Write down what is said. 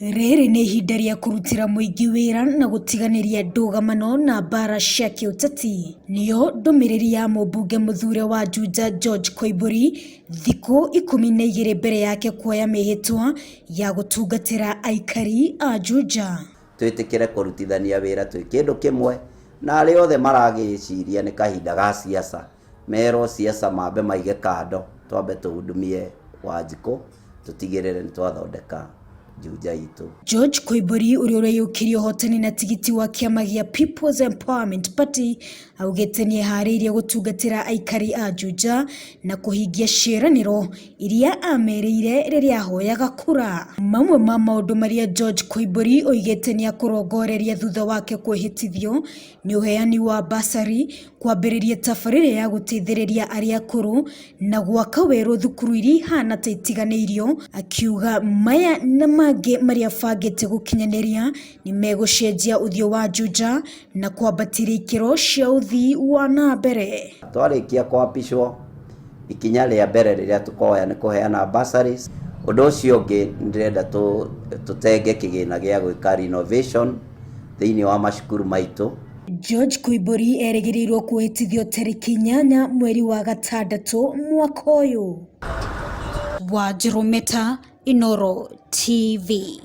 Rĩrĩ nĩ ihinda rĩa kũrutĩra mũingĩ wĩra na gũtiganĩria ndũgamano na mbara cia kĩũteti. Nĩyo ndũmĩrĩri ya mũmbunge mũthure wa Juja George Koimbũri thikũ 12 mbere yake kuoya mĩhĩtwa ya gũtungatĩra aikari a Juja. Twĩtĩkĩre kũrutithania wĩra twĩ kĩndũ kĩmwe na arĩa othe maragĩciria nĩ kahinda ga siasa merwo siasa mambe maige kando twambe tũhudumie Wanjikũ tũtigĩrĩre nĩ twathondeka Juja itu. George Koimbũri ũrĩa ũreyũkirie ũhotani na tigiti wa kĩama gĩa People's Empowerment Party augĩte nĩ eharĩirie gũtungatĩra aikari a Juja na kũhingia ciĩranĩro iria ameriire rĩrĩa ahoyaga kura. Mamwe ma maũndũ marĩa George Koimbũri oigĩte nĩ akũrongoreria thutha wake kwĩhĩtithio nĩ ũheani wa basari, kwambĩrĩria tabarĩra ya gũteithĩrĩria arĩa akũrũ na gwaka werũ thukuru iria ihana ta itiganĩirio, akiuga maya na mangĩ marĩa bangĩte gũkinyanĩria nĩ megũcenjia ũthiũ wa Juja na kwambatĩria ikĩro cia ũthii wa na mbere. Twarĩkia kwapishwo ikinya rĩa mbere rĩrĩa tũkoya nĩ kũheana bursaries. Ũndũ ũcio ũngĩ ndĩrenda tũtenge kĩgĩna gĩa gwĩka renovation thĩinĩ wa macukuru maitũ. George Koimbũri erĩgĩrĩirwo kwĩhĩtithio tarĩki 8 mweri wa gatandatũ mwaka ũyũ. Wanjirũ Meta, Inooro TV.